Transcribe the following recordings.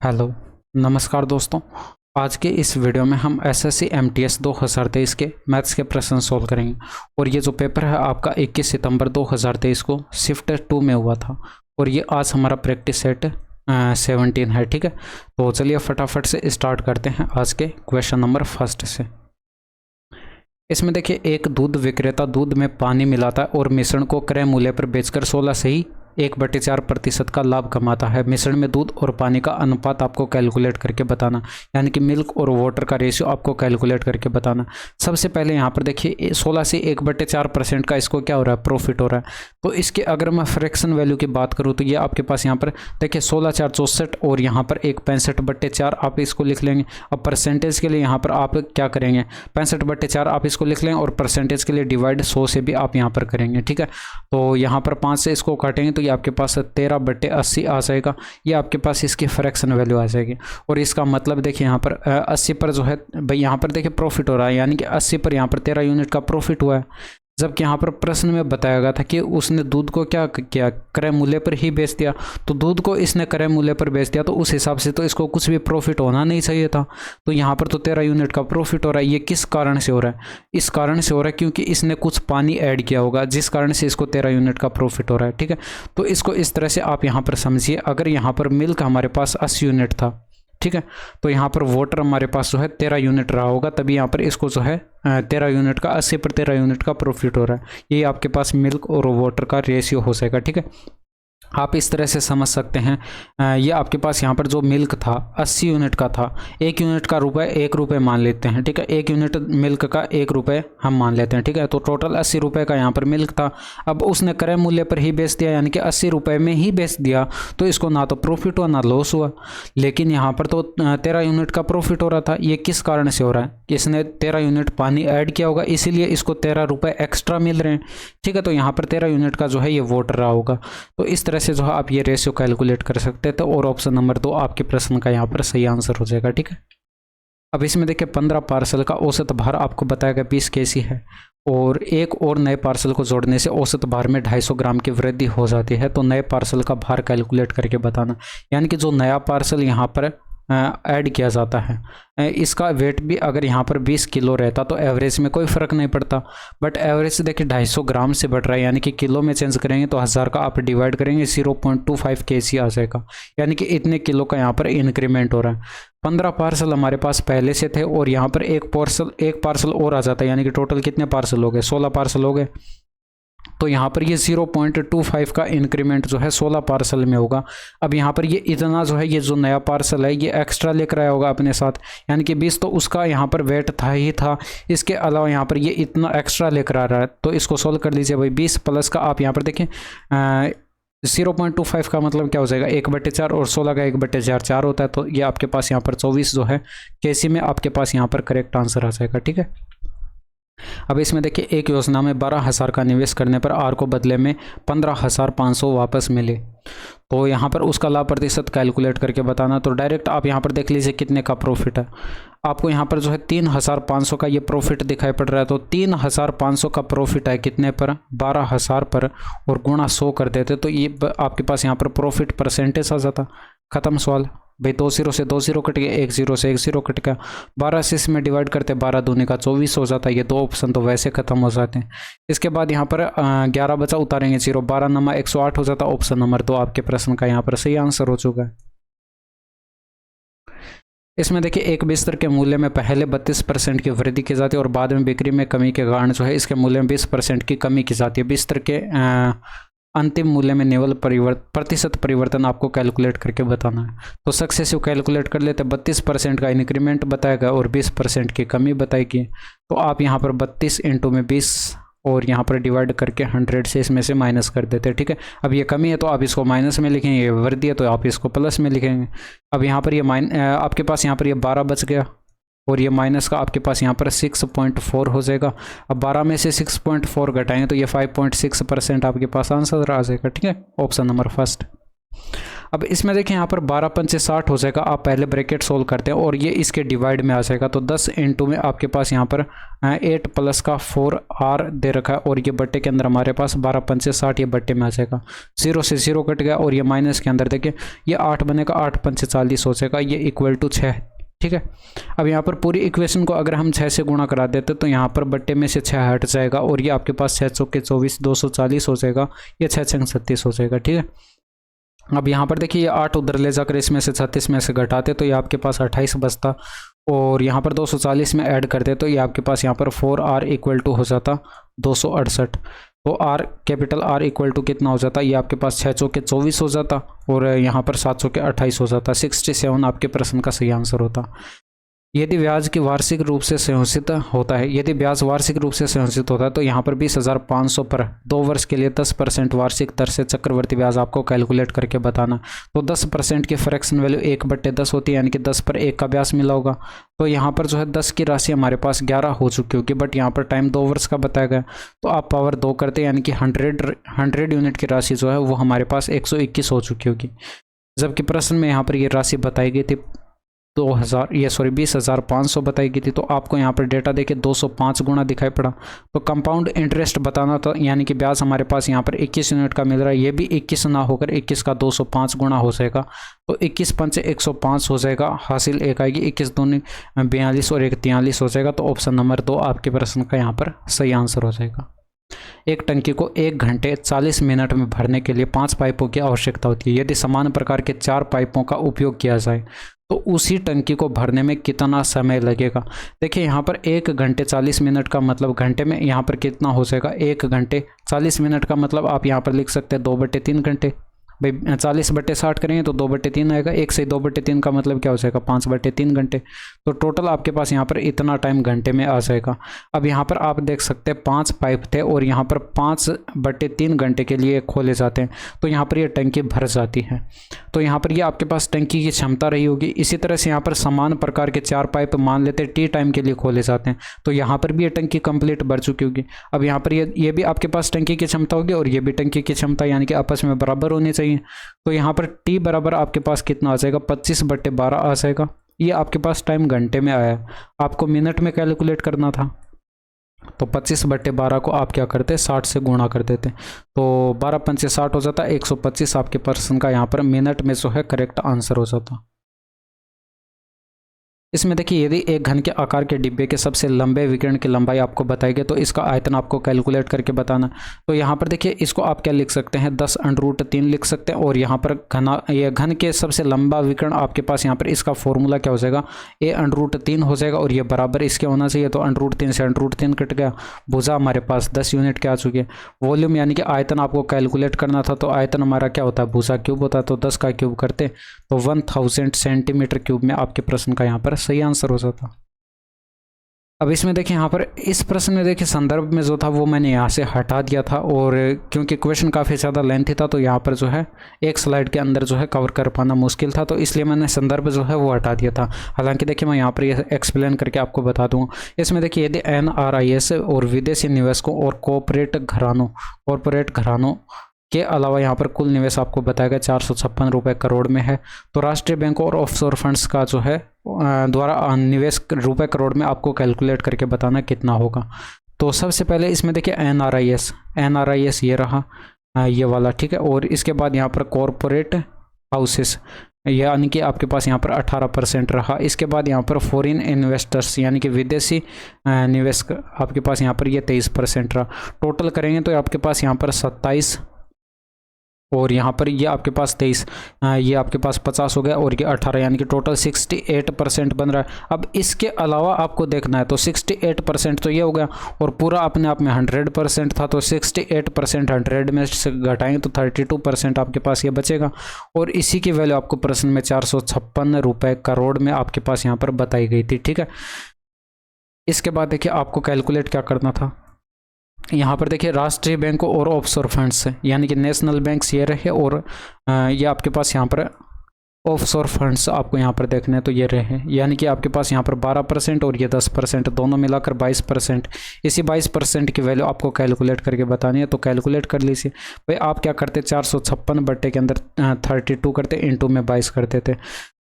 Hello, नमस्कार दोस्तों। आज के इस वीडियो में हम एसएससी एमटीएस 2023 के मैथ्स के प्रश्न सोल्व करेंगे। और ये जो पेपर है आपका 21 सितंबर 2023 को शिफ्ट 2 में हुआ था और ये आज हमारा प्रैक्टिस सेट 17 है। ठीक है, तो चलिए फटाफट से स्टार्ट करते हैं आज के क्वेश्चन नंबर फर्स्ट से। इसमें देखिए, एक दूध विक्रेता दूध में पानी मिलाता है और मिश्रण को क्रय मूल्य पर बेचकर 16 से ही 1/4% का लाभ कमाता है। मिश्रण में दूध और पानी का अनुपात आपको कैलकुलेट करके बताना, यानी कि मिल्क और वाटर का रेशियो आपको कैलकुलेट करके बताना। सबसे पहले यहाँ पर देखिए 16 से 1/4% का इसको क्या हो रहा है, प्रॉफिट हो रहा है। तो इसके अगर मैं फ्रैक्शन वैल्यू की बात करूँ तो ये आपके पास यहाँ पर देखिए 16 4 64 और यहाँ पर एक 65/4 आप इसको लिख लेंगे। अब परसेंटेज के लिए यहाँ पर आप क्या करेंगे, 65/4 आप इसको लिख लेंगे और परसेंटेज के लिए डिवाइड 100 से भी आप यहाँ पर करेंगे। ठीक है, तो यहाँ पर 5 से इसको काटेंगे तो ये आपके पास 13/80 आ जाएगा। ये आपके पास इसकी फ्रैक्शन वैल्यू आ जाएगी। और इसका मतलब देखिए यहाँ पर 80 पर जो है भाई यहाँ पर देखिए प्रॉफिट हो रहा है, यानी कि 80 पर यहाँ पर 13 यूनिट का प्रॉफिट हुआ है। जबकि यहाँ पर प्रश्न में बताया गया था कि उसने दूध को क्या किया, क्रय मूल्य पर ही बेच दिया। तो दूध को इसने क्रय मूल्य पर बेच दिया तो उस हिसाब से तो इसको कुछ भी प्रॉफिट होना नहीं चाहिए था। तो यहाँ पर तो 13 यूनिट का प्रॉफिट हो रहा है। ये किस कारण से हो रहा है, इस कारण से हो रहा है क्योंकि इसने कुछ पानी ऐड किया होगा, जिस कारण से इसको 13 यूनिट का प्रॉफिट हो रहा है। ठीक है, तो इसको इस तरह से आप यहाँ पर समझिए। अगर यहाँ पर मिल्क हमारे पास 80 यूनिट था, ठीक है, तो यहाँ पर वाटर हमारे पास जो है 13 यूनिट रहा होगा, तभी यहाँ पर इसको जो है 13 यूनिट का 80 पर 13 यूनिट का प्रॉफिट हो रहा है। ये आपके पास मिल्क और वाटर का रेशियो हो जाएगा। ठीक है, आप इस तरह से समझ सकते हैं। ये आपके पास यहाँ पर जो मिल्क था 80 यूनिट का था, 1 यूनिट का रुपये 1 रुपये मान लेते हैं। ठीक है, 1 यूनिट मिल्क का 1 रुपये हम मान लेते हैं। ठीक है, तो टोटल 80 रुपये का यहाँ पर मिल्क था। अब उसने क्रय मूल्य पर ही बेच दिया, यानी कि 80 रुपये में ही बेच दिया, तो इसको ना तो प्रॉफिट हुआ ना लॉस हुआ। लेकिन यहाँ पर तो 13 यूनिट का प्रॉफिट हो रहा था। ये किस कारण से हो रहा है, इसने 13 यूनिट पानी ऐड किया होगा, इसीलिए इसको 13 रुपये एक्स्ट्रा मिल रहे हैं। ठीक है, तो यहाँ पर 13 यूनिट का जो है ये वाटर रहा होगा। तो इस तरह से जो है आप ये रेशियो कैलकुलेट कर सकते हैं। तो और ऑप्शन नंबर 2 आपके प्रश्न का यहाँ पर सही आंसर हो जाएगा। ठीक है, अब इसमें देखिए 15 पार्सल का औसत भार आपको बताया गया 20 kg है और एक और नए पार्सल को जोड़ने से औसत भार में 250 ग्राम की वृद्धि हो जाती है। तो नए पार्सल का भार कैलकुलेट करके बताना, यानी कि जो नया पार्सल यहाँ पर ऐड किया जाता है इसका वेट भी अगर यहाँ पर 20 किलो रहता तो एवरेज में कोई फ़र्क नहीं पड़ता। बट एवरेज देखिए 250 ग्राम से बढ़ रहा है, यानी कि किलो में चेंज करेंगे तो 1000 का आप डिवाइड करेंगे 0.25 kg आ जाएगा, यानी कि इतने किलो का यहाँ पर इंक्रीमेंट हो रहा है। 15 पार्सल हमारे पास पहले से थे और यहाँ पर एक पार्सल और आ जाता है, यानी कि टोटल कितने पार्सल हो गए, 16 पार्सल हो गए। तो यहाँ पर ये 0.25 का इंक्रीमेंट जो है 16 पार्सल में होगा। अब यहाँ पर ये इतना जो है, ये जो नया पार्सल है ये एक्स्ट्रा लेकर आया होगा अपने साथ, यानी कि 20 तो उसका यहाँ पर वेट था ही था, इसके अलावा यहाँ पर ये इतना एक्स्ट्रा लेकर आ रहा है। तो इसको सोल्व कर लीजिए भाई। 20 प्लस का आप यहाँ पर देखें 0.25 का मतलब क्या हो जाएगा, 1/4 और 16 का 1/4 4 होता है। तो ये आपके पास यहाँ पर 24 जो है केसी में आपके पास यहाँ पर करेक्ट आंसर आ जाएगा। ठीक है, अब इसमें देखिए एक योजना में 12,000 का निवेश करने पर आर को बदले में 15,500 वापस मिले। तो यहाँ पर उसका लाभ प्रतिशत कैलकुलेट करके बताना। तो डायरेक्ट आप यहाँ पर देख लीजिए कितने का प्रॉफिट है। आपको यहाँ पर जो है 3,500 का ये प्रॉफिट दिखाई पड़ रहा है। तो 3,500 का प्रॉफिट है कितने पर, 12,000 पर, और गुणा 100 कर देते तो ये आपके पास यहाँ पर प्रॉफिट परसेंटेज आ जाता। खत्म सवाल भाई। 2 0 से 2 0 कट गया, 1 0 से 1 0 कट गया, 12 से इसमें डिवाइड करते 12 दूनी का 24 हो जाता है। ये 2 ऑप्शन तो वैसे खत्म हो जाते हैं। इसके बाद यहाँ पर 11 बचा, उतारेंगे 0, 12 नमा 108 हो जाता। ऑप्शन नंबर 2 आपके प्रश्न का यहाँ पर सही आंसर हो चुका है। इसमें देखिए एक बिस्तर के मूल्य में पहले 32% की वृद्धि की जाती है और बाद में बिक्री में कमी के कारण जो है इसके मूल्य में 20% की कमी की जाती है। बिस्तर के अंतिम मूल्य में निवल प्रतिशत परिवर्तन आपको कैलकुलेट करके बताना है। तो सक्सेसिव कैलकुलेट कर लेते, 32% का इंक्रीमेंट बताएगा और 20% की कमी बताएगी। तो आप यहाँ पर 32 इंटू में 20 और यहाँ पर डिवाइड करके 100 से इसमें से माइनस कर देते हैं। ठीक है, अब ये कमी है तो आप इसको माइनस में लिखेंगे, ये वृद्धि है तो आप इसको प्लस में लिखेंगे। अब यहाँ पर ये आपके पास यहाँ पर ये 12 बच गया और ये माइनस का आपके पास यहाँ पर 6.4 हो जाएगा। अब 12 में से 6.4 घटाएंगे तो ये 5.6% आपके पास आंसर आ जाएगा। ठीक है, ऑप्शन नंबर फर्स्ट। अब इसमें देखिए यहाँ पर 12 पंचे 60 हो जाएगा, आप पहले ब्रैकेट सोल्व करते हैं और ये इसके डिवाइड में आ जाएगा। तो 10 इंटू में आपके पास यहाँ पर 8 प्लस का 4r दे रखा है और ये बट्टे के अंदर हमारे पास 12 पंचे 60 ये बट्टे में आ जाएगा। 0 से 0 कट गया और ये माइनस के अंदर देखिए ये 8 बनेगा, 8 पंचे 40 हो जाएगा, ये इक्वल टू 6। ठीक है, अब यहाँ पर पूरी इक्वेशन को अगर हम 6 से गुणा करा देते तो यहाँ पर बट्टे में से 6 हट जाएगा और ये आपके पास 6 चौके 24 240 हो जाएगा, ये 6 छंग 36 हो जाएगा। ठीक है, अब यहाँ पर देखिए ये 8 उधर ले जाकर इसमें से 36 में से घटाते तो ये आपके पास 28 बचता और यहाँ पर 240 में ऐड करते तो ये आपके पास यहाँ पर 4r इक्वल टू हो जाता 268। तो r capital R equal to कितना हो जाता, ये आपके पास 6 चौके 24 हो जाता और यहाँ पर 7 चौके 28 हो जाता। 67 आपके प्रश्न का सही आंसर होता। यदि ब्याज की वार्षिक रूप से संयोजित होता है, यदि ब्याज वार्षिक रूप से संयोजित होता है तो यहाँ पर 20,500 पर 2 वर्ष के लिए 10% वार्षिक दर से चक्रवर्ती ब्याज आपको कैलकुलेट करके बताना। तो 10% की फ्रैक्शन वैल्यू 1/10 होती है, यानी कि 10 पर 1 का ब्याज मिला होगा। तो यहाँ पर जो है 10 की राशि हमारे पास 11 हो चुकी होगी, बट यहाँ पर टाइम 2 वर्ष का बताया गया तो आप पावर 2 करते यानी कि 100 यूनिट की राशि जो है वो हमारे पास 121 हो चुकी होगी। जबकि प्रश्न में यहाँ पर ये राशि बताई गई थी 20,500 बताई गई थी, तो आपको यहाँ पर डेटा देके 205 गुना दिखाई पड़ा। तो कंपाउंड इंटरेस्ट बताना था, यानी कि ब्याज हमारे पास यहाँ पर 21 यूनिट का मिल रहा है, ये भी 21 ना होकर 21 का 205 गुना हो जाएगा। तो 21 पंचे 105 हो जाएगा, हासिल 1 आएगी, 21 दूनी 42 और 1 43 हो जाएगा। तो ऑप्शन नंबर 2 आपके प्रश्न का यहाँ पर सही आंसर हो जाएगा। एक टंकी को 1 घंटे 40 मिनट में भरने के लिए 5 पाइपों की आवश्यकता होती है। यदि समान प्रकार के 4 पाइपों का उपयोग किया जाए तो उसी टंकी को भरने में कितना समय लगेगा। देखिए यहाँ पर 1 घंटे 40 मिनट का मतलब घंटे में यहाँ पर कितना हो जाएगा, 1 घंटे 40 मिनट का मतलब आप यहाँ पर लिख सकते हैं 2/3 घंटे। भाई 40/60 करेंगे तो 2/3 आएगा, 1 से 2/3 का मतलब क्या हो जाएगा 5/3 घंटे। तो टोटल आपके पास यहाँ पर इतना टाइम घंटे में आ जाएगा। अब यहाँ पर आप देख सकते हैं 5 पाइप थे और यहाँ पर 5/3 घंटे के लिए खोले जाते हैं, तो यहाँ पर ये टंकी भर जाती है। तो यहाँ पर ये आपके पास टंकी की क्षमता रही होगी। इसी तरह से यहाँ पर समान प्रकार के 4 पाइप मान लेते टी टाइम के लिए खोले जाते हैं, तो यहाँ पर भी ये टंकी कंप्लीट भर चुकी होगी। अब यहाँ पर ये भी आपके पास टंकी की क्षमता होगी और ये भी टंकी की क्षमता, यानी कि आपस में बराबर होनी चाहिए। तो यहाँ पर t बराबर आपके पास कितना आ जाएगा 25/12 आ जाएगा। ये आपके पास टाइम घंटे में आया, आपको मिनट में कैलकुलेट करना था। तो 25/12 को आप क्या करते 60 से गुणा कर देते, तो 12 पंचे 60 हो जाता, 125 आपके प्रश्न का यहाँ पर मिनट में जो है करेक्ट आंसर हो जाता। इसमें देखिए यदि एक घन के आकार के डिब्बे के सबसे लंबे विकिरण की लंबाई आपको बताई गई तो इसका आयतन आपको कैलकुलेट करके बताना। तो यहाँ पर देखिए इसको आप क्या लिख सकते हैं 10√3 लिख सकते हैं और यहाँ पर घन के सबसे लंबा विकिरण आपके पास यहाँ पर इसका फॉर्मूला क्या हो जाएगा a√3 हो जाएगा और ये बराबर इसके होना चाहिए। तो √3 से √3 कट गया, भुजा हमारे पास 10 यूनिट के आ चुकी है। वॉल्यूम यानी कि आयतन आपको कैलकुलेट करना था, तो आयतन हमारा क्या होता है भुजा क्यूब होता है, तो 10 का क्यूब करते तो 1000 सेंटीमीटर क्यूब में आपके प्रश्न का यहाँ पर सही आंसर हो जाता। अब इसमें देखिए यहाँ पर इस प्रश्न में देखिए संदर्भ में जो था वो मैंने यहाँ से हटा दिया था, और क्योंकि क्वेश्चन काफ़ी ज़्यादा लेंथी था तो यहाँ पर जो है एक स्लाइड के अंदर जो है कवर कर पाना मुश्किल था, तो इसलिए मैंने संदर्भ जो है वो हटा दिया था। हालांकि देखिए मैं यहाँ पर ये एक्सप्लेन करके आपको बता दूँगा। इसमें देखिए यदि NRIS और विदेशी निवेशकों और कॉरपोरेट घरानों के अलावा यहाँ पर कुल निवेश आपको बताया गया 456 रुपये करोड़ में है, तो राष्ट्रीय बैंकों और ऑफशोर फंड्स का जो है द्वारा निवेश रुपये करोड़ में आपको कैलकुलेट करके बताना कितना होगा। तो सबसे पहले इसमें देखिए NRIS ये रहा ये वाला, ठीक है। और इसके बाद यहाँ पर कॉरपोरेट हाउसेस यानी कि आपके पास यहाँ पर 18% रहा। इसके बाद यहाँ पर फॉरेन इन्वेस्टर्स यानी कि विदेशी निवेश आपके पास यहाँ पर ये 23% रहा। टोटल करेंगे तो आपके पास यहाँ पर 27 और यहाँ पर ये आपके पास 23, ये आपके पास 50 हो गया और ये 18, यानी कि टोटल 68% बन रहा है। अब इसके अलावा आपको देखना है तो 68% तो ये हो गया और पूरा अपने आप में 100% था, तो 68% 100 में से घटाएंगे तो 32% आपके पास ये बचेगा, और इसी की वैल्यू आपको प्रश्न में 456 रुपये करोड़ में आपके पास यहाँ पर बताई गई थी, ठीक है। इसके बाद देखिए आपको कैलकुलेट क्या करना था, यहाँ पर देखिए राष्ट्रीय बैंकों और ऑफशोर फंड्स यानी कि नेशनल बैंक्स ये रहे, और ये आपके पास यहाँ पर ऑफशोर फंड्स आपको यहाँ पर देखने हैं तो ये रहे, यानी कि आपके पास यहाँ पर 12% और ये 10%, दोनों मिलाकर 22%। इसी 22% की वैल्यू आपको कैलकुलेट करके बतानी है, तो कैलकुलेट कर लीजिए। भाई आप क्या करते, 456 बट्टे के अंदर 32 करते, इंटू में 22 करते थे।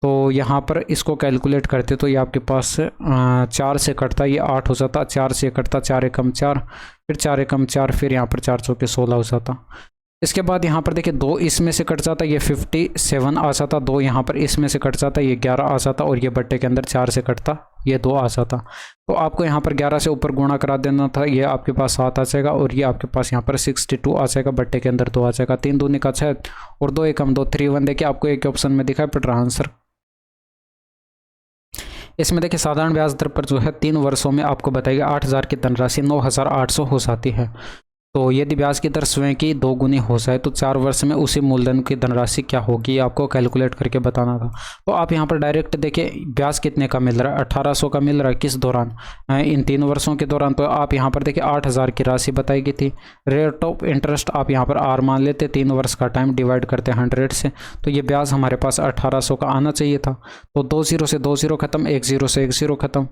तो यहाँ पर इसको कैलकुलेट करते तो ये आपके पास 4 से कटता, ये 8 हो जाता, 4 से कटता, 4 एकम 4, फिर 4 एकम 4, फिर यहाँ पर 4 चौके 16 हो जाता। इसके बाद यहाँ पर देखिए 2 इसमें से कट जाता, ये 57 आ जाता, 2 यहाँ पर इसमें से कट जाता, ये 11 आ जाता, और ये बट्टे के अंदर 4 से कटता, ये 2 आ जाता। तो आपको यहाँ पर 11 से ऊपर गुणा करा देना था, ये आपके पास 7 आ जाएगा, और ये आपके पास यहाँ पर 62 आ जाएगा, बट्टे के अंदर 2 आ जाएगा। 3 दूनी का 6 और 2 एकम 2, 3 देखिए आपको एक ऑप्शन में दिखाई पड़ रहा आंसर। इसमें देखिए साधारण ब्याज दर पर जो है 3 वर्षों में आपको बताएगा 8000 की धनराशि 9800 हो जाती है। तो यदि ब्याज की दर स्वयं की 2 गुनी हो जाए तो 4 वर्ष में उसी मूलधन की धनराशि क्या होगी, आपको कैलकुलेट करके बताना था। तो आप यहाँ पर डायरेक्ट देखिए ब्याज कितने का मिल रहा है, 1800 का मिल रहा है, किस दौरान, इन 3 वर्षों के दौरान। तो आप यहाँ पर देखिए 8000 की राशि बताई गई थी। रेट ऑफ इंटरेस्ट आप यहाँ पर आर मान लेते, 3 वर्ष का टाइम डिवाइड करते 100 से, तो ये ब्याज हमारे पास 1800 का आना चाहिए था। तो 2 0 से 2 0 खत्म, 1 0 से 1 0 खत्म।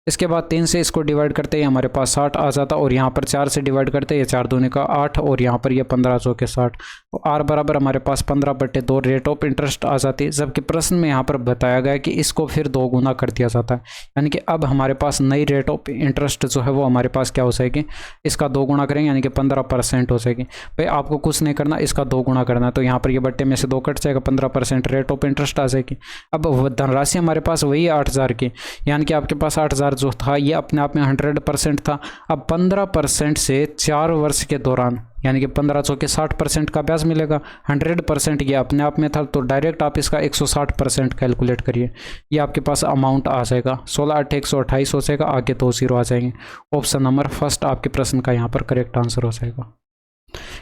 इसके बाद 3 से इसको डिवाइड करते ही हमारे पास 60 आ जाता, और यहाँ पर 4 से डिवाइड करते ये 4 दूनी का 8, और यहाँ पर ये 15 चौके 60। तो आर बराबर हमारे पास 15/2 रेट ऑफ इंटरेस्ट आ जाती है। जबकि प्रश्न में यहाँ पर बताया गया है कि इसको फिर 2 गुना कर दिया जाता है, यानी कि अब हमारे पास नई रेट ऑफ इंटरेस्ट जो है वो हमारे पास क्या हो जाएगी, इसका 2 गुना करेंगे, यानी कि 15% हो जाएगी। भाई आपको कुछ नहीं करना, इसका 2 गुना करना है, तो यहाँ पर ये बट्टे में से 2 कट जाएगा, 15% रेट ऑफ इंटरेस्ट आ जाएगी। अब धनराशि हमारे पास वही है 8000 की, यानी कि आपके पास 8000 जो था ये अपने आप में 100% था। अब 15% से 4 वर्ष के दौरान, यानी कि 15 चौके 60% का ब्याज मिलेगा। 100% ये अपने आप में था, तो डायरेक्ट आप इसका 160% कैलकुलेट करिए, ये आपके पास अमाउंट आ जाएगा। 16 8 128 हो जाएगा, आगे 2 0 आ जाएंगे। ऑप्शन नंबर फर्स्ट आपके प्रश्न का यहाँ पर करेक्ट आंसर हो जाएगा।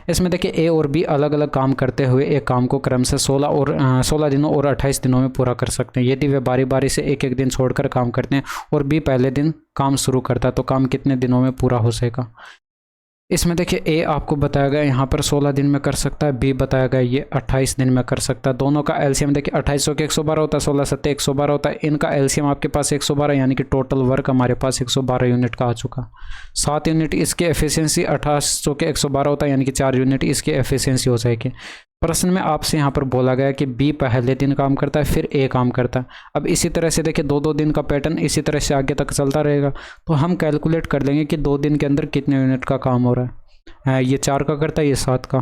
इसमें देखिए ए और बी अलग अलग काम करते हुए एक काम को क्रम से 16 दिनों और 28 दिनों में पूरा कर सकते हैं। यदि वे बारी बारी से एक एक दिन छोड़कर काम करते हैं और बी पहले दिन काम शुरू करता है तो काम कितने दिनों में पूरा हो जाएगा। इसमें देखिए ए आपको बताया गया यहाँ पर 16 दिन में कर सकता है, बी बताया गया ये 28 दिन में कर सकता है। दोनों का एलसीएम देखिए 28 के 112 होता है, 16 7 112 होता है। इनका एलसीएम आपके पास 112, यानी कि टोटल वर्क हमारे पास 112 यूनिट का आ चुका। 7 यूनिट इसकी एफिशिएंसी 28 के 112 होता है, यानी कि 4 यूनिट इसकी एफिशिएंसी हो जाएगी। प्रश्न में आपसे यहाँ पर बोला गया कि बी पहले दिन काम करता है फिर ए काम करता है। अब इसी तरह से देखिए 2-2 दिन का पैटर्न इसी तरह से आगे तक चलता रहेगा, तो हम कैलकुलेट कर लेंगे कि 2 दिन के अंदर कितने यूनिट का काम हो रहा है। ये 4 का करता है, ये 7 का,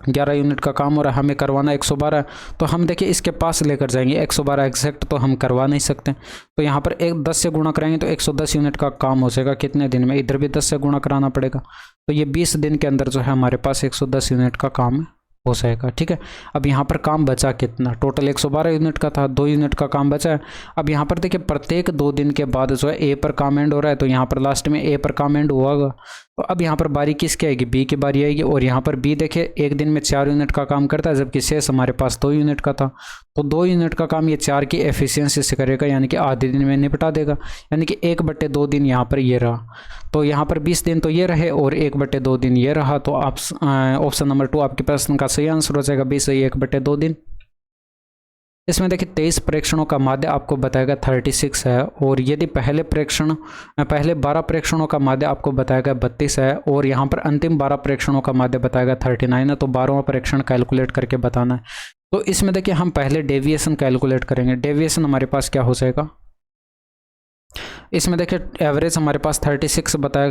11 यूनिट का काम हो रहा है। हमें करवाना 112, तो हम देखिए इसके पास लेकर जाएंगे 112 एग्जैक्ट तो हम करवा नहीं सकते, तो यहाँ पर 10 से गुणा कराएंगे तो 110 यूनिट का काम हो जाएगा। कितने दिन में, इधर भी 10 से गुणा कराना पड़ेगा, तो ये 20 दिन के अंदर जो है हमारे पास 110 यूनिट का काम हो जाएगा। ठीक है, अब यहाँ पर काम बचा कितना, टोटल 112 यूनिट का था, 2 यूनिट का काम बचा है। अब यहाँ पर देखिए प्रत्येक 2 दिन के बाद जो है ए पर काम एंड हो रहा है, तो यहाँ पर लास्ट में ए पर काम एंड हुआ होगा। तो अब यहाँ पर बारी किसकी आएगी, बी की बारी आएगी। और यहाँ पर बी देखिए एक दिन में 4 यूनिट का काम करता है, जबकि शेष हमारे पास 2 यूनिट का था। तो 2 यूनिट का काम ये 4 की एफिशिएंसी से करेगा, यानी कि आधे दिन में निपटा देगा, यानी कि 1/2 दिन यहाँ पर ये रहा। तो यहाँ पर 20 दिन तो ये रहे और 1/2 दिन ये रहा। तो आप ऑप्शन नंबर 2 आपके प्रश्न का सही आंसर हो जाएगा, 20 से 1/2 दिन। इसमें देखिए 23 प्रेक्षणों का माध्य आपको बताएगा 36 है, और यदि पहले 12 प्रेक्षणों का माध्य आपको बताएगा 32 है, और यहाँ पर अंतिम 12 प्रेक्षणों का माध्य बताएगा 39 है, तो 12वां प्रेक्षण कैलकुलेट करके बताना है। तो इसमें देखिए हम पहले डेविएशन कैलकुलेट करेंगे। डेविएशन हमारे पास क्या हो जाएगा, इसमें देखिए एवरेज हमारे पास 36 बताया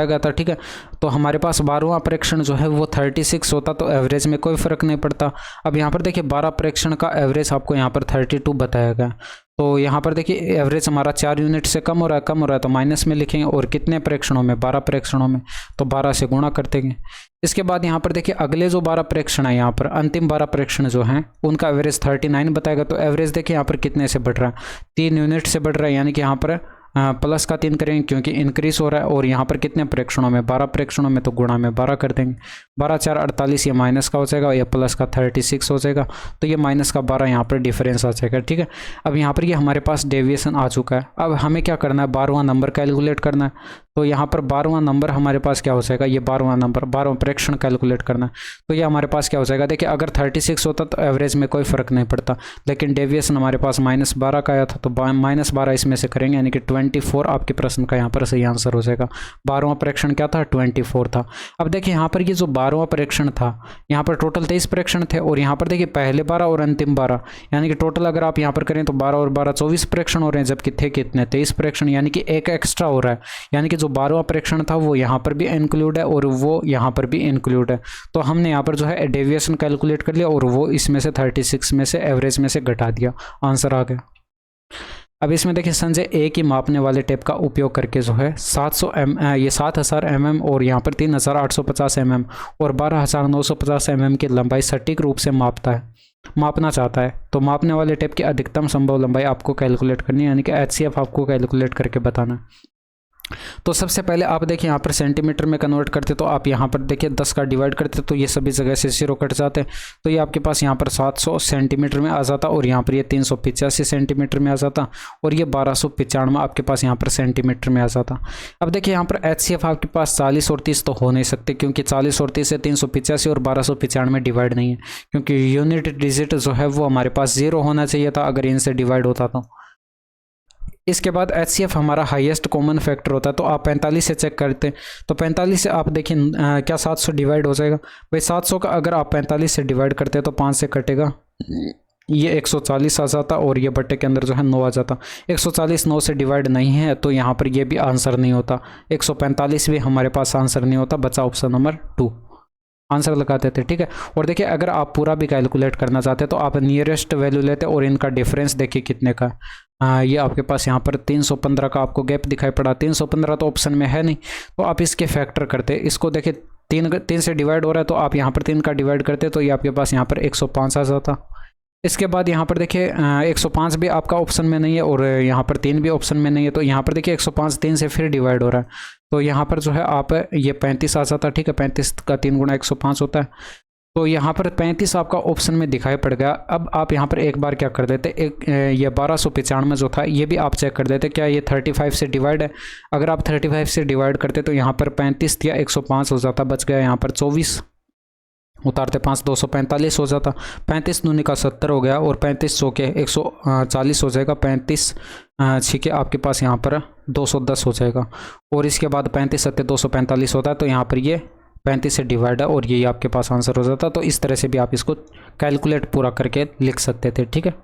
गया था। ठीक है, तो हमारे पास 12वां प्रेक्षण जो है वो 36 होता, तो एवरेज में कोई फ़र्क नहीं पड़ता। अब यहाँ पर देखिए 12 प्रेक्षण का एवरेज आपको यहाँ पर 32 बताया गया, तो यहाँ पर देखिए एवरेज हमारा 4 यूनिट से कम हो रहा है, तो माइनस में लिखेंगे। और कितने प्रेक्षणों में, 12 प्रेक्षणों में, तो 12 से गुणा कर देंगे। इसके बाद यहाँ पर देखिए अगले जो 12 प्रेक्षण है, यहाँ पर अंतिम 12 प्रेक्षण जो हैं उनका एवरेज 39 बताएगा। तो एवरेज देखिए यहाँ पर कितने से बढ़ रहा है, 3 यूनिट से बढ़ रहा है, यानी कि यहाँ पर प्लस का 3 करेंगे क्योंकि इंक्रीज हो रहा है। और यहाँ पर कितने प्रेक्षणों में, 12 प्रेक्षणों में, तो गुणा में 12 कर देंगे। 12 4 48, ये माइनस का हो जाएगा, ये प्लस का 36 हो जाएगा, तो ये माइनस का 12 यहाँ पर डिफरेंस आ जाएगा। ठीक है, अब यहाँ पर ये हमारे पास डेविएशन आ चुका है। अब हमें क्या करना है, 12वां नंबर कैलकुलेट करना है। तो यहाँ पर 12वां नंबर हमारे पास क्या हो जाएगा, ये 12वां नंबर, 12वां प्रेक्षण कैलकुलेट करना है। तो ये हमारे पास क्या हो जाएगा, देखिए अगर 36 होता तो एवरेज में कोई फ़र्क नहीं पड़ता, लेकिन डेविएशन हमारे पास -12 का आया था, तो -12 इसमें से करेंगे, यानी कि 24 आपके प्रश्न का यहाँ पर सही आंसर हो जाएगा। 12वां प्रेक्षण क्या था, 24 था। अब देखिए यहाँ पर ये जो 12वां प्रेक्षण था, यहाँ पर टोटल 23 प्रेक्षण थे, और यहाँ पर देखिए पहले 12 और अंतिम 12, यानी कि टोटल अगर आप यहाँ पर करें तो 12 और 12 24 प्रेक्षण हो रहे हैं, जबकि थे कितने, 23 प्रेक्षण, यानी कि एक एक्स्ट्रा हो रहा है। यानी कि जो 12वां प्रेक्षण था वो यहाँ पर भी इंक्लूड है और वो यहाँ पर भी इंक्लूड है। तो हमने यहाँ पर जो है डेविएशन कैलकुलेट कर लिया और वो इसमें से 36 में से एवरेज में से घटा दिया, आंसर आ गया। अब इसमें देखिए संजय ए की मापने वाले टेप का उपयोग करके जो है 7000 mm और यहाँ पर 3850 mm और 12950 mm की लंबाई सटीक रूप से मापना चाहता है। तो मापने वाले टेप की अधिकतम संभव लंबाई आपको कैलकुलेट करनी है, यानी कि HCF आपको कैलकुलेट करके बताना है। तो सबसे पहले आप देखिए यहाँ पर सेंटीमीटर में कन्वर्ट करते तो आप यहाँ पर देखिए 10 का डिवाइड करते तो ये सभी जगह से 0 कट जाते, तो ये आपके पास यहाँ पर 700 सेंटीमीटर में आ जाता, और यहाँ पर ये 385 सेंटीमीटर में आ जाता, और ये 1295 आपके पास यहाँ पर सेंटीमीटर में आ जाता। अब देखिए यहाँ पर HCF आपके पास 40 और 30 तो हो नहीं सकते, क्योंकि 40 और 30 से 385 और 1295 में डिवाइड नहीं है, क्योंकि यूनिट डिजिट जो है वो हमारे पास 0 होना चाहिए था अगर इनसे डिवाइड होता तो। इसके बाद HCF हमारा हाईएस्ट कॉमन फैक्टर होता है, तो आप 45 से चेक करते हैं, तो 45 से आप देखिए क्या 700 डिवाइड हो जाएगा भाई। 700 का अगर आप 45 से डिवाइड करते हैं तो 5 से कटेगा, ये 140 आ जाता, और ये बट्टे के अंदर जो है 9 आ जाता। 140 9 से डिवाइड नहीं है, तो यहाँ पर ये भी आंसर नहीं होता। 145 भी हमारे पास आंसर नहीं होता, बचा ऑप्शन नंबर 2, आंसर लगा देते, ठीक है। और देखिए अगर आप पूरा भी कैलकुलेट करना चाहते हैं तो आप नियरेस्ट वैल्यू लेते और इनका डिफरेंस देखिए कितने का। ये आपके पास यहाँ पर 315 का आपको गैप दिखाई पड़ा, 315 तो ऑप्शन में है नहीं, तो आप इसके फैक्टर करते, इसको देखिए 3 से डिवाइड हो रहा है, तो आप यहाँ पर 3 का डिवाइड करते तो ये आपके पास यहाँ पर 105 आ जाता। इसके बाद यहाँ पर देखिए 105 भी आपका ऑप्शन में नहीं है, और यहाँ पर 3 भी ऑप्शन में नहीं है, तो यहाँ पर देखिए 105 3 से फिर डिवाइड हो रहा है, तो यहाँ पर जो है आप ये 35 आ जाता, ठीक है। 35 का 3 गुना 105 होता है, तो यहाँ पर 35 आपका ऑप्शन में दिखाई पड़ गया। अब आप यहाँ पर एक बार क्या कर देते, ये 1295 जो था ये भी आप चेक कर देते, क्या ये 35 से डिवाइड है। अगर आप 35 से डिवाइड करते तो यहाँ पर 35 या 105 हो जाता, बच गया यहाँ पर 24, उतारते 5 245 हो जाता। 35 दूनी का 70 हो गया, और 35 चौके 140 हो जाएगा, 35 छिके आपके पास यहाँ पर 210 हो जाएगा, और इसके बाद 35 7 245 होता है, तो यहाँ पर ये 35 से डिवाइड है और यही आपके पास आंसर हो जाता। तो इस तरह से भी आप इसको कैलकुलेट पूरा करके लिख सकते थे, ठीक है।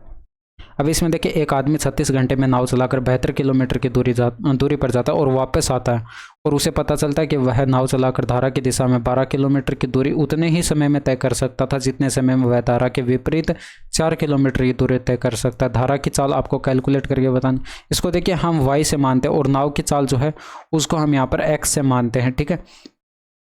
अब इसमें देखिए एक आदमी 36 घंटे में नाव चलाकर 72 किलोमीटर की दूरी पर जाता है और वापस आता है, और उसे पता चलता है कि वह नाव चलाकर धारा की दिशा में 12 किलोमीटर की दूरी उतने ही समय में तय कर सकता था जितने समय में वह धारा के विपरीत 4 किलोमीटर की दूरी तय कर सकता है। धारा की चाल आपको कैलकुलेट करके बतानी। इसको देखिए हम y से मानते हैं और नाव की चाल जो है उसको हम यहाँ पर x से मानते हैं, ठीक है।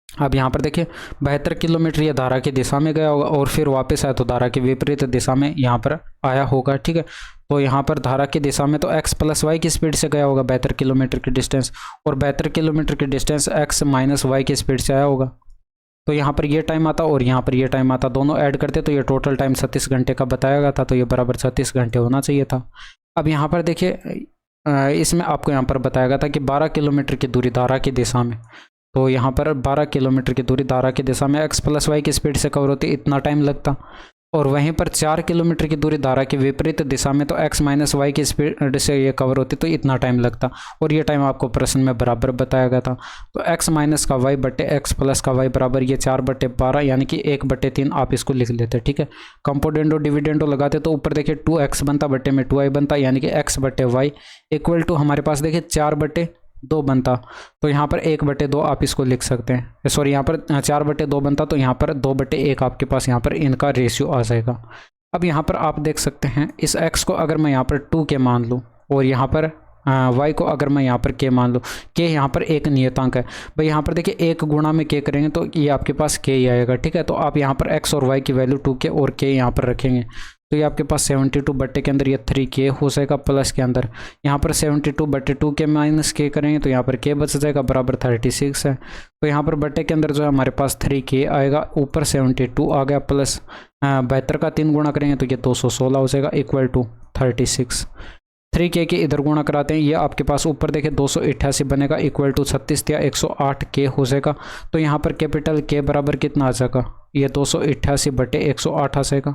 अब यहाँ पर देखिए 72 किलोमीटर ये धारा की दिशा में गया होगा और फिर वापस आया तो धारा के विपरीत दिशा में यहाँ पर आया होगा, ठीक है। तो यहाँ पर धारा की दिशा में तो x + y की स्पीड से गया होगा 72 किलोमीटर की डिस्टेंस, और 72 किलोमीटर की डिस्टेंस x - y की स्पीड से आया होगा। तो यहाँ पर ये टाइम आता और यहाँ पर ये टाइम आता, दोनों ऐड करते तो ये टोटल टाइम 36 घंटे का बताया गया था, तो ये बराबर 36 घंटे होना चाहिए था। अब यहाँ पर देखिए इसमें आपको यहाँ पर बताया गया था कि 12 किलोमीटर की दूरी धारा की दिशा में, तो यहाँ पर 12 किलोमीटर की दूरी धारा की दिशा में x + y की स्पीड से कवर होती, इतना टाइम लगता, और वहीं पर 4 किलोमीटर की दूरी धारा के विपरीत दिशा में तो x - y की स्पीड से ये कवर होती तो इतना टाइम लगता, और ये टाइम आपको प्रश्न में बराबर बताया गया था। तो x - का y बटे x + का y बराबर ये 4/12, यानी कि 1/3 आप इसको लिख लेते, ठीक है। कंपोनेंडो डिविडेंडो लगाते तो ऊपर देखिए 2x बनता, बटे में 2y बनता, यानी कि x/y इक्वल टू हमारे पास देखिए 4/2 बनता, तो यहाँ पर 1/2 आप इसको लिख सकते हैं, सॉरी यहाँ पर 4/2 बनता, तो यहाँ पर 2/1 आपके पास यहाँ पर इनका रेशियो आ जाएगा। अब यहाँ पर आप देख सकते हैं इस x को अगर मैं यहाँ पर 2k मान लूँ और यहाँ पर y को अगर मैं यहाँ पर k मान लूँ, k यहाँ पर एक नियतांक है भाई, यहाँ पर देखिए 1 गुणा में k करेंगे तो ये आपके पास k ही आएगा, ठीक है। तो आप यहाँ पर x और y की वैल्यू 2k और k यहाँ पर रखेंगे, तो ये आपके पास 72 बट्टे के अंदर ये 3k हो जाएगा, प्लस के अंदर यहाँ पर 72 बट्टे 2k - k करेंगे तो यहाँ पर k बच जाएगा, बराबर 36 है। तो यहाँ पर बट्टे के अंदर जो है हमारे पास 3k आएगा, ऊपर 72 आ गया, प्लस 72 का 3 गुणा करेंगे तो ये 216 हो जाएगा, इक्वल टू 36। 3K के इधर गुणा कराते हैं, ये आपके पास ऊपर देखिए 288 बनेगा इक्वल टू 36 या 108K हो जाएगा। तो यहाँ पर कैपिटल K बराबर कितना आ जाएगा, ये 288/108 आ जाएगा।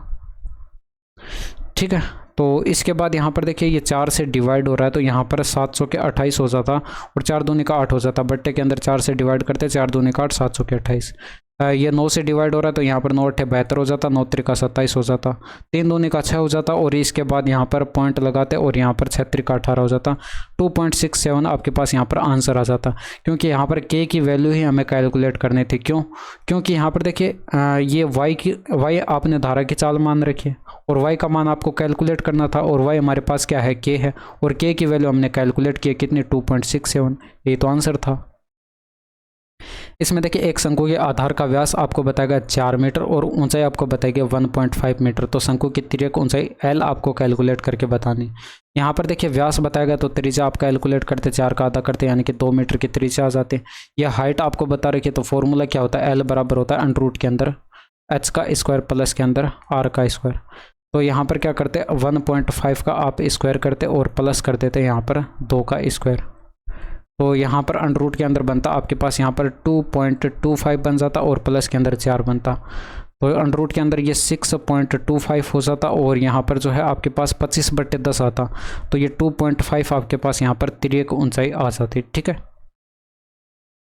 ठीक है, तो इसके बाद यहाँ पर देखिए ये 4 से डिवाइड हो रहा है, तो यहाँ पर 700 के 28 हो जाता और 4 दूनी का 8 हो जाता। बट्टे के अंदर 4 से डिवाइड करते, 4 दूनी का 8, 700 के 28। ये 9 से डिवाइड हो रहा है, तो यहाँ पर 9 8 72 हो जाता, 9 3 का 27 हो जाता, 3 दूनी का 6 हो जाता और इसके बाद यहाँ पर पॉइंट लगाते और यहाँ पर 6 3 का 18 हो जाता। 2.67 आपके पास यहाँ पर आंसर आ जाता, क्योंकि यहाँ पर K की वैल्यू ही हमें कैलकुलेट करनी थी। क्यों? क्योंकि यहाँ पर देखिए ये y आपने धारा की चाल मान रखी है और y का मान आपको कैलकुलेट करना था और y हमारे पास क्या है, K है, और K की वैल्यू हमने कैलकुलेट की कितनी, 2.67। ये तो आंसर था। इसमें देखिए एक शंकु के आधार का व्यास आपको बताएगा 4 मीटर और ऊंचाई आपको बताएगी 1.5 मीटर। तो शंकु की तिर्यक ऊंचाई L आपको कैलकुलेट करके बतानी। यहाँ पर देखिए व्यास बताएगा तो त्रिज्या आप कैलकुलेट करते 4 का आधा करते यानी कि 2 मीटर की त्रिज्या आ जाती है। यह हाइट आपको बता रखी है, तो फॉर्मूला क्या होता है, L बराबर होता है √ के अंदर h का स्क्वायर प्लस के अंदर r का स्क्वायर। तो यहाँ पर क्या करते 1.5 का आप स्क्वायर करते और प्लस कर देते यहाँ पर 2 का स्क्वायर। तो यहाँ पर √ के अंदर बनता आपके पास यहाँ पर 2.25 बन जाता और प्लस के अंदर 4 बनता। तो √ के अंदर ये 6.25 हो जाता और यहाँ पर जो है आपके पास 25/10 आता। तो ये 2.5 आपके पास यहाँ पर तिर्यक ऊंचाई आ जाती। ठीक है,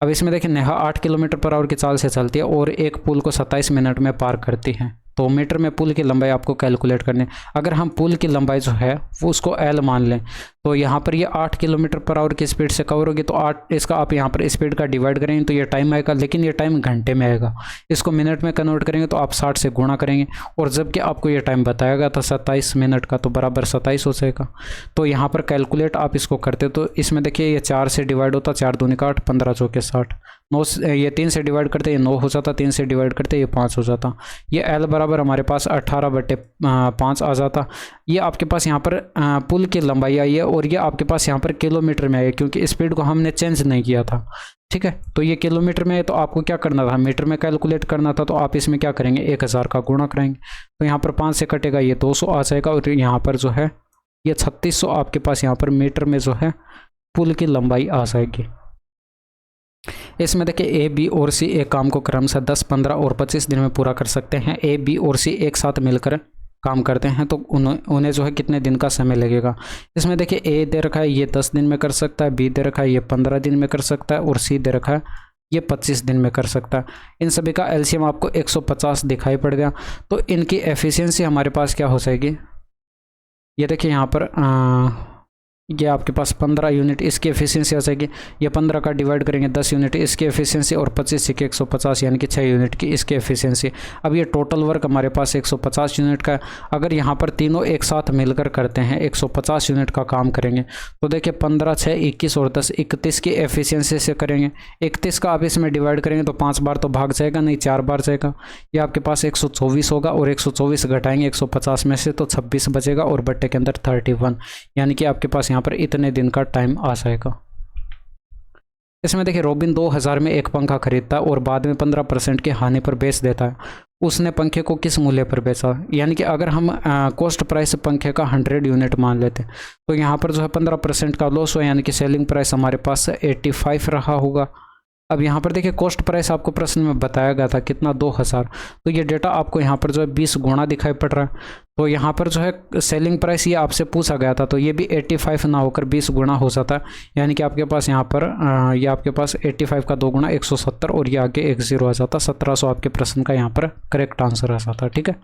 अब इसमें देखिए नेहा 8 किलोमीटर/आवर की चाल से चलती है और एक पुल को 27 मिनट में पार करती है। तो मीटर में पुल की लंबाई आपको कैलकुलेट करनी है। अगर हम पुल की लंबाई जो है वो उसको L मान लें, तो यहाँ पर ये 8 किलोमीटर/आवर की स्पीड से कवर होगी, तो 8 इसका आप यहाँ पर स्पीड का डिवाइड करेंगे तो ये टाइम आएगा, लेकिन ये टाइम घंटे में आएगा। इसको मिनट में कन्वर्ट करेंगे तो आप 60 से गुणा करेंगे और जबकि आपको ये टाइम बताया था 27 मिनट का, तो बराबर 27 हो जाएगा। तो यहाँ पर कैलकुलेट आप इसको करते तो इसमें देखिए ये 4 से डिवाइड होता, 4 दूनी का 8, 15 चौके 60, 9 ये 3 से डिवाइड करते ये 9 हो जाता, 3 से डिवाइड करते ये 5 हो जाता। ये L बराबर हमारे पास 18/5 आ जाता। ये आपके पास यहाँ पर पुल की लंबाई आई है और ये आपके पास यहाँ पर किलोमीटर में आई है, क्योंकि स्पीड को हमने चेंज नहीं किया था। ठीक है, तो ये किलोमीटर में है, तो आपको क्या करना था, मीटर में कैलकुलेट करना था। तो आप इसमें क्या करेंगे, 1000 का गुणा करेंगे, तो यहाँ पर 5 से कटेगा ये 200 आ जाएगा और यहाँ पर जो है ये 3600 आपके पास यहाँ पर मीटर में जो है पुल की लंबाई आ जाएगी। इसमें देखिए A, B और C एक काम को क्रमशः 10, 15 और 25 दिन में पूरा कर सकते हैं। A, B और C एक साथ मिलकर काम करते हैं, तो उन्हें जो है कितने दिन का समय लगेगा। इसमें देखिए A दे रखा है ये 10 दिन में कर सकता है, B दे रखा है ये 15 दिन में कर सकता है और C दे रखा है ये 25 दिन में कर सकता है। इन सभी का एलसीएम आपको 150 दिखाई पड़ गया। तो इनकी एफिशिएंसी हमारे पास क्या हो जाएगी, ये देखिए यहाँ पर ये आपके पास 15 यूनिट इसकी एफिशिएंसी आ जाएगी। ये 15 का डिवाइड करेंगे 10 यूनिट इसकी एफिशिएंसी और 25 के 150 यानी कि 6 यूनिट की इसकी एफिशिएंसी। अब ये टोटल वर्क हमारे पास 150 यूनिट का है। अगर यहाँ पर तीनों एक साथ मिलकर करते हैं 150 यूनिट का काम करेंगे, तो देखिए 15, 6, 21 और 10 31 की एफिशिएंसी से करेंगे। 31 का आप इसमें डिवाइड करेंगे तो 5 बार तो भाग जाएगा नहीं, 4 बार जाएगा। ये आपके पास 124 होगा और 124 घटाएंगे 150 में से तो 26 बचेगा और बट्टे के अंदर 31, यानी कि आपके पास यहाँ पर इतने दिन का टाइम आ जाएगा। इसमें देखिए रॉबिन 2000 में एक पंखा खरीदता है और बाद में 15% की हानि पर बेच देता है। उसने पंखे को किस मूल्य पर बेचा, यानी कि अगर हम कॉस्ट प्राइस पंखे का 100 यूनिट मान लेते हैं तो यहाँ पर जो है 15% का लॉस हुआ, यानी कि सेलिंग प्राइस हमारे पास 85 रहा होगा। अब यहाँ पर देखिए कॉस्ट प्राइस आपको प्रश्न में बताया गया था कितना, 2000, तो ये डेटा आपको यहाँ पर जो है 20 गुना दिखाई पड़ रहा है। तो यहाँ पर जो है सेलिंग प्राइस ये आपसे पूछा गया था, तो ये भी 85 ना होकर 20 गुना हो जाता है, यानी कि आपके पास यहाँ पर ये आपके पास 85 का 2 गुना 170 और ये आगे 1 0 आ जाता, 1700 आपके प्रश्न का यहाँ पर करेक्ट आंसर आ जाता। ठीक है,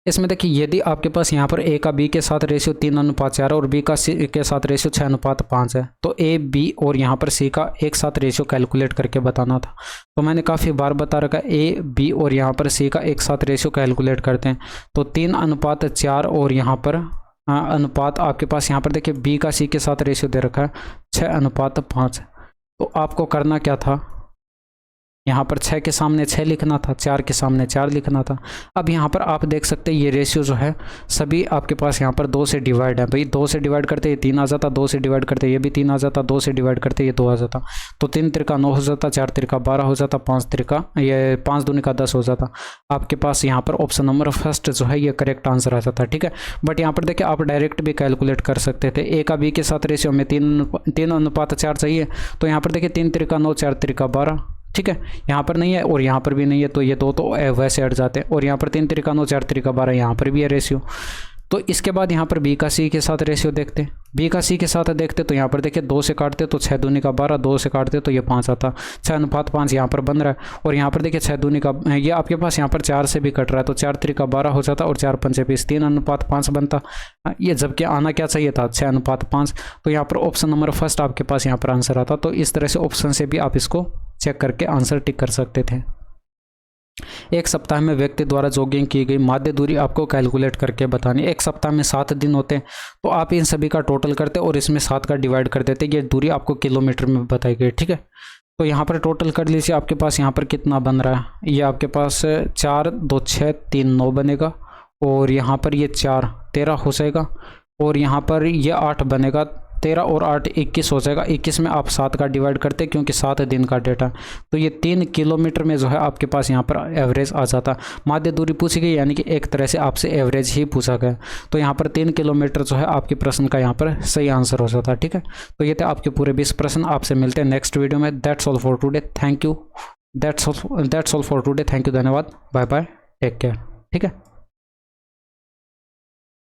इसमें देखिए यदि आपके पास यहाँ पर A का B के साथ रेशियो 3:4 और B का C के साथ रेशियो 6:5 है, तो A, B और यहाँ पर C का एक साथ रेशियो कैलकुलेट करके बताना था। तो मैंने काफ़ी बार बता रखा A, B और यहाँ पर C का एक साथ रेशियो कैलकुलेट करते हैं, तो 3:4 और यहाँ पर अनुपात आपके पास यहाँ पर देखिए B का C के साथ रेशियो दे रखा है 6:5। तो आपको करना क्या था, यहाँ पर 6 के सामने 6 लिखना था, 4 के सामने 4 लिखना था। अब यहाँ पर आप देख सकते हैं ये रेशियो जो है सभी आपके पास यहाँ पर 2 से डिवाइड है। भाई 2 से डिवाइड करते ये 3 आ जाता, 2 से डिवाइड करते ये भी 3 आ जाता, 2 से डिवाइड करते ये 2 आ जाता। तो 3 तिरका 9 हो जाता, 4 तिरका 12 हो जाता, 5 तिरका ये 5 दूनी का 10 हो जाता। आपके पास यहाँ पर ऑप्शन नंबर फर्स्ट जो है ये करेक्ट आंसर आ जाता है, ठीक है। बट यहाँ पर देखिए आप डायरेक्ट भी कैलकुलेट कर सकते थे। ए का बी के साथ रेशियो में 3:4 चाहिए, तो यहाँ पर देखिए 3 तिरका 9, 4 तिरका 12, ठीक है। यहाँ पर नहीं है और यहाँ पर भी नहीं है, तो ये दो तो वैसे हट जाते हैं। और यहाँ पर 3 तिरका 9, 4 तिरका 12, यहाँ पर भी है रेशियो। तो इसके बाद यहाँ पर बी का सी के साथ रेशियो देखते, बी का सी के साथ देखते तो यहाँ पर देखिए 2 से काटते तो 6 दूनी का 12, 2 से काटते तो ये 5 आता, 6:5 यहाँ पर बन रहा है। और यहाँ पर देखिए 6 दूनी का ये आपके पास यहाँ पर 4 से भी कट रहा है, तो 4 तिरका 12 हो जाता और 4 पंचे 20, 3:5 बनता। ये जबकि आना क्या चाहिए था 6:5। तो यहाँ पर ऑप्शन नंबर फर्स्ट आपके पास यहाँ पर आंसर आता। तो इस तरह से ऑप्शन से भी आप इसको चेक करके आंसर टिक कर सकते थे। एक सप्ताह में व्यक्ति द्वारा जॉगिंग की गई माध्य दूरी आपको कैलकुलेट करके बतानी। एक सप्ताह में 7 दिन होते हैं, तो आप इन सभी का टोटल करते और इसमें 7 का डिवाइड कर देते। ये दूरी आपको किलोमीटर में बताई गई, ठीक है। तो यहाँ पर टोटल कर लीजिए, आपके पास यहाँ पर कितना बन रहा है। ये आपके पास 4 2 6 3 9 बनेगा, और यहाँ पर ये 4 13 हो जाएगा, और यहाँ पर ये 8 बनेगा, 13 और 8 21 हो जाएगा। 21 में आप 7 का डिवाइड करते क्योंकि 7 दिन का डेटा, तो ये 3 किलोमीटर में जो है आपके पास यहाँ पर एवरेज आ जाता। माध्य दूरी पूछी गई, यानी कि एक तरह से आपसे एवरेज ही पूछा गया। तो यहाँ पर 3 किलोमीटर जो है आपके प्रश्न का यहाँ पर सही आंसर हो जाता, ठीक है। तो ये थे आपके पूरे 20 प्रश्न। आपसे मिलते हैं नेक्स्ट वीडियो में। That's all for today, thank you. That's all for today, thank you, धन्यवाद, बाय बाय, टेक केयर, ठीक है।